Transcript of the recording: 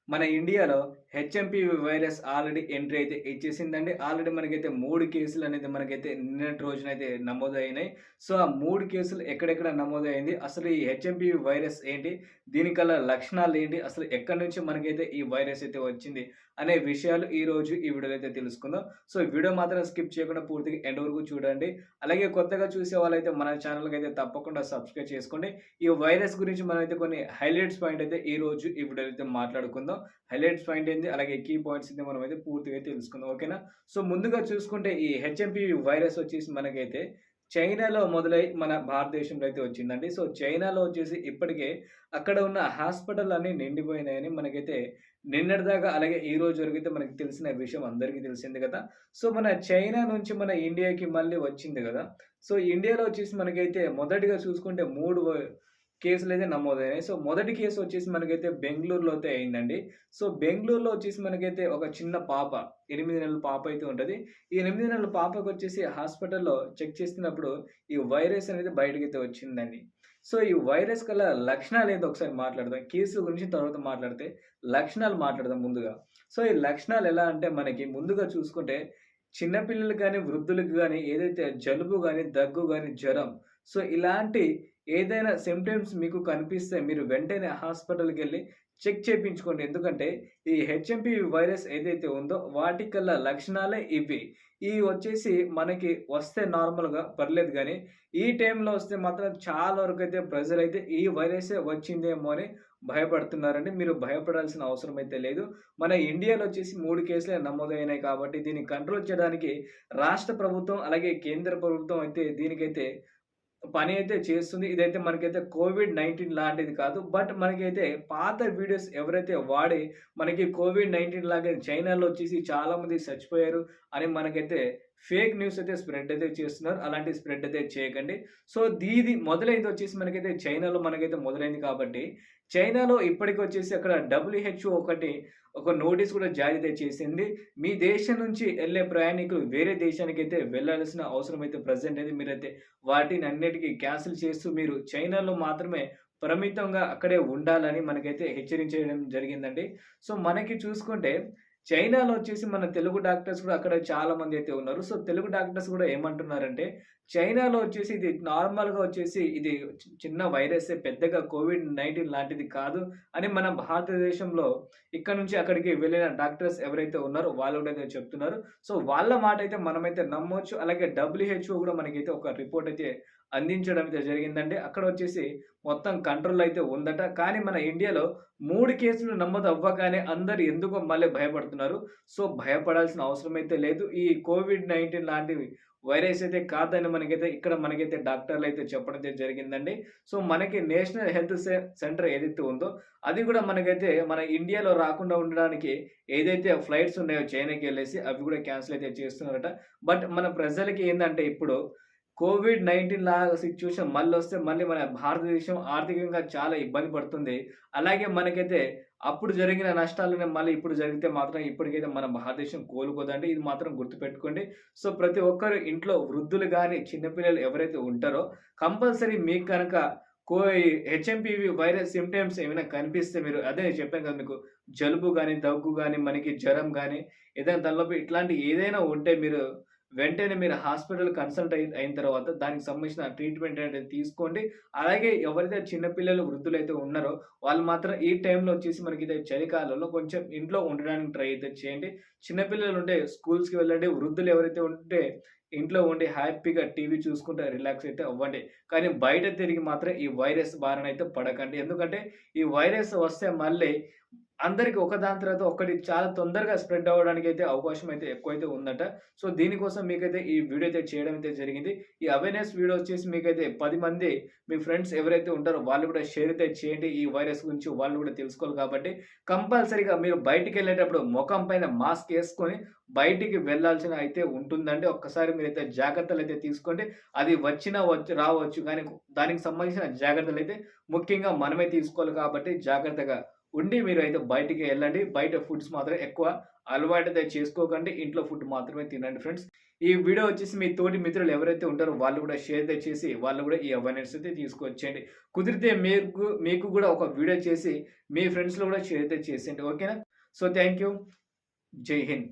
మన ఇండియాలో HMPV virus already entry అయితే ఇచ్చేసిందండి. ఆల్రెడీ మనకైతే 3 కేసులనేది మనకైతే నిన్నటి రోజునైతే నమోదయినాయి. సో, ఆ 3 కేసులు ఎక్కడెక్కడ నమోదయింది? అసలు ఈ హెచ్ఎంపీవీ వైరస్ ఏంటి? దీనికల్ల లక్షణాలేంటి? అసలు ఎక్కడి నుంచి మనకైతే ఈ వైరస్ అయితే వచ్చింది? అనే విషయాలు ఈరోజు ఈ వీడియోలో అయితే తెలుసుకుందాం. సో, ఈ వీడియో మాత్రం స్కిప్ చేయకుండా పూర్తిగా ఎండ్ వరకు చూడండి. అలాగే కొత్తగా చూసే వాళ్ళైతే మన ఛానల్‌కైతే తప్పకుండా సబ్స్క్రైబ్ చేసుకోండి. ఈ వైరస్ గురించి మనమైతే కొన్ని హైలైట్స్ పాయింట్ అయితే ఈరోజు ఈ వీడియోలో అయితే మాట్లాడుకుందాం. హైలైట్స్ పాయింట్ ఏంది? అలాగే కీ పాయింట్స్ ఏంది? మనమైతే పూర్తిగా తెలుసుకుందాం. ఓకేనా? సో, ముందుగా చూసుకుంటే ఈ హెచ్ఎంపీవీ వైరస్ వచ్చేసి మనకైతే చైనాలో మొదలై మన భారతదేశంలో అయితే వచ్చిందండి. సో, చైనాలో వచ్చేసి ఇప్పటికే అక్కడ ఉన్న హాస్పిటల్లన్నీ నిండిపోయినాయని మనకైతే నిన్నటిదాకా అలాగే ఈ రోజు వరకు అయితే మనకు తెలిసిన విషయం అందరికీ తెలిసిందే కదా! సో, మన చైనా నుంచి మన ఇండియాకి మళ్ళీ వచ్చింది గదా! సో, ఇండియాలో వచ్చేసి మనకైతే మొదటిగా చూసుకుంటే 3 కేసులైతే నమోదయ్యాయి. సో, మొదటి కేసు వచ్చేసి మనకైతే బెంగుళూరులో అయితే అయిందండి. సో, బెంగుళూరులో వచ్చేసి మనకైతే ఒక చిన్న పాప 8 నెలల పాప అయితే ఉంటది. ఈ 8 నెలల పాపకొచ్చేసి హాస్పిటల్‌లో చెక్ చేస్తున్నప్పుడు ఈ వైరస్ అనేది బయటకైతే వచ్చిందండి. సో, ఈ వైరస్ కల్లా లక్షణాలేంటో ఒకసారి మాట్లాడదాం. కేసు గురించి తర్వాత మాట్లాడితే లక్షణాలు మాట్లాడదాం ముందుగా. సో, ఈ లక్షణాలు ఎలా అంటే మనకి ముందుగా చూసుకుంటే చిన్న పిల్లలకి గాని, వృద్ధులకు గాని ఏదైతే జలుబు గాని, దగ్గు గాని, జ్వరం సో, ఇలాంటి ఏదైనా సింప్టమ్స్ మీకు కనిపిస్తే మీరు వెంటనే హాస్పిటల్‌కెళ్ళి చెక్ చేపించుకోండి. ఎందుకంటే ఈ హెచ్ఎంపీవీ వైరస్ ఏదైతే ఉందో వాటికల్లా లక్షణాలే ఇవి. ఇవి వచ్చేసి మనకి వస్తే నార్మల్‌గా పర్లేదు గానీ, ఈ టైంలో వస్తే మాత్రం చాలా వరకైతే ప్రజలైతే ఈ వైరసే వచ్చిందేమో అని భయపడుతున్నారండి. మీరు భయపడాల్సిన అవసరం అయితే లేదు. మన ఇండియాలో వచ్చేసి 3 కేసులే నమోదయినాయి కాబట్టి దీన్ని కంట్రోల్ చేయడానికి రాష్ట్ర ప్రభుత్వం అలాగే కేంద్ర ప్రభుత్వం అయితే దీనికైతే పని అయితే చేస్తుంది. ఇదైతే మనకైతే కోవిడ్-19 లాంటిది కాదు. బట్ మనకైతే పాత వీడియోస్ ఎవరైతే వాడి మనకి కోవిడ్-19 లాగా చైనాలో వచ్చేసి చాలామంది చచ్చిపోయారు అని మనకైతే ఫేక్ న్యూస్ అయితే స్ప్రెడ్ అయితే చేస్తున్నారు. అలాంటి స్ప్రెడ్ అయితే చేయకండి. సో, దీది మొదలైంది వచ్చేసి మనకైతే చైనాలో మనకైతే మొదలైంది కాబట్టి, చైనాలో ఇప్పటికొచ్చేసి అక్కడ డబ్ల్యూహెచ్ఓ ఒక నోటీస్ కూడా జారీ అయితే చేసింది. మీ దేశం నుంచి ఎళ్ళే ప్రయాణికులు వేరే దేశానికైతే వెళ్ళాల్సిన అవసరం అయితే ప్రెజెంట్ అయితే మీరైతే వాటినన్నిటికి క్యాన్సెల్ చేస్తూ మీరు చైనాలో మాత్రమే పరిమితంగా అక్కడే ఉండాలని మనకైతే హెచ్చరించడం జరిగిందండి. సో, మనకి చూసుకుంటే చైనాలో వచ్చేసి మన తెలుగు డాక్టర్స్ కూడా అక్కడ చాలా మందైతే ఉన్నారు. సో, తెలుగు డాక్టర్స్ కూడా ఏమంటున్నారంటే, చైనాలో వచ్చేసి ఇది నార్మల్‌గా వచ్చేసి ఇది చిన్న వైరస్సే పెద్దగా కోవిడ్-19 లాంటిది కాదు అని మన భారతదేశంలో ఇక్కడ నుంచి అక్కడికి వెళ్ళిన డాక్టర్స్ ఎవరైతే ఉన్నారో వాళ్ళు కూడా అయితే చెప్తున్నారు. సో, వాళ్ళ మాటైతే మనమైతే నమ్మొచ్చు. అలాగే డబ్ల్యూహెచ్ఓ కూడా మనకైతే ఒక రిపోర్ట్ అయితే అందించడం అయితే జరిగిందండి. అక్కడ వచ్చేసి మొత్తం కంట్రోల్‌లో అయితే ఉందట. కానీ మన ఇండియాలో 3 కేసులు నమోదు అవ్వగానే అందరూ ఎందుకో మళ్ళీ భయపడుతున్నారు. సో, భయపడాల్సిన అవసరం అయితే లేదు. ఈ కోవిడ్-19 లాంటివి వైరస్ అయితే కాదని మనకైతే డాక్టర్లయితే చెప్పడం అయితే జరిగిందండి. సో, మనకి నేషనల్ హెల్త్ సెంటర్ ఏదైతే ఉందో అది కూడా మనకైతే మన ఇండియాలో రాకుండా ఉండడానికి ఏదైతే ఫ్లైట్స్ ఉన్నాయో చైనాకెళ్ళేసి అవి కూడా క్యాన్సెల్ అయితే చేస్తున్నారట. బట్ మన ప్రజలకి ఏందంటే ఇప్పుడు కోవిడ్-19 లాగా సిట్యుయేషన్ మళ్ళొస్తే మళ్ళీ మన భారతదేశం ఆర్థికంగా చాలా ఇబ్బంది పడుతుంది. అలాగే మనకైతే అప్పుడు జరిగిన నష్టాలనే మళ్ళీ ఇప్పుడు జరిగితే మాత్రం ఇప్పటికైతే మన భారతదేశం కోలుకోదండి. ఇది మాత్రం గుర్తుపెట్టుకోండి. సో, ప్రతి ఒక్కరు ఇంట్లో వృద్ధులు గాని, చిన్న పిల్లలు ఎవరైతే ఉంటారో కంపల్సరీ మీకు కనుక కో హెచ్ఎంపీవీ వైరస్ సింప్టమ్స్ ఏమైనా కనిపిస్తే మీరు అదే చెప్పాను కదా మీకు జలుబు గాని, దగ్గు గాని, మనకి జ్వరం గాని, ఏదైనా తలనొప్పి ఇట్లాంటి ఏదైనా ఉంటే మీరు వెంటనే మీరు హాస్పిటల్ కన్సల్ట్ అయిన తర్వాత దానికి సంబంధించిన ట్రీట్మెంట్ అనేది తీసుకోండి. అలాగే ఎవరైతే చిన్న పిల్లలు, వృద్ధులైతే ఉన్నారో వాళ్ళు మాత్రం ఈ టైంలో వచ్చేసి మనకిదే చలికాలంలో కొంచెం ఇంట్లో ఉండడానికి ట్రై అయితే చేయండి. చిన్న పిల్లలుంటే స్కూల్స్‌కి వెళ్ళండి. వృద్ధులు ఎవరైతే ఉంటే ఇంట్లో ఉండి హ్యాపీగా టీవీ చూసుకుంటా రిలాక్స్ అయితే అవ్వండి. కానీ బయట తిరిగి మాత్రం ఈ వైరస్ బారిన అయితే పడకండి. ఎందుకంటే ఈ వైరస్ వస్తే మళ్ళీ అందరికి ఒకదాని తర్వాత ఒకటి చాలా తొందరగా స్ప్రెడ్ అవ్వడానికైతే అవకాశం అయితే ఎక్కువైతే ఉందట. సో, దీనికోసం మీకైతే ఈ వీడియో అయితే చేయడం అయితే జరిగింది. ఈ అవేర్‌నెస్ వీడియో వచ్చేసి మీకైతే 10 మంది మీ ఫ్రెండ్స్ ఎవరైతే ఉంటారో వాళ్ళు కూడా షేర్ అయితే చేయండి. ఈ వైరస్ గురించి వాళ్ళు కూడా తెలుసుకోవాలి కాబట్టి కంపల్సరీగా మీరు బయటికెళ్ళేటప్పుడు మొఖం పైన మాస్క్ యేసుకొని బయటికి వెళ్ళాల్సిన అయితే ఉంటుందండి. ఒక్కసారి మీరైతే జాగ్రత్తలైతే తీసుకోండి. అది వచ్చినా రావచ్చు. కానీ దానికి సంబంధించిన జాగ్రత్తలైతే ముఖ్యంగా మనమే తీసుకోవాలి కాబట్టి జాగ్రత్తగా ఉండి మీరైతే బయటికి వెళ్ళండి. బయట ఫుడ్స్ మాత్రం ఎక్కువ అలవాటైతే చేసుకోకండి. ఇంట్లో ఫుడ్ మాత్రమే తినండి ఫ్రెండ్స్. ఈ వీడియో వచ్చేసి మీ తోటి మిత్రులు ఎవరైతే ఉంటారో వాళ్ళు కూడా షేర్ అయితే చేసి వాళ్ళు కూడా ఈ అవేర్‌నెస్ అయితే తీసుకొచ్చేయండి. కుదిరితే మీకు కూడా ఒక వీడియో చేసి మీ ఫ్రెండ్స్‌లో కూడా షేర్ అయితే చేసేయండి. ఓకేనా? So, thank you. జై హింద్.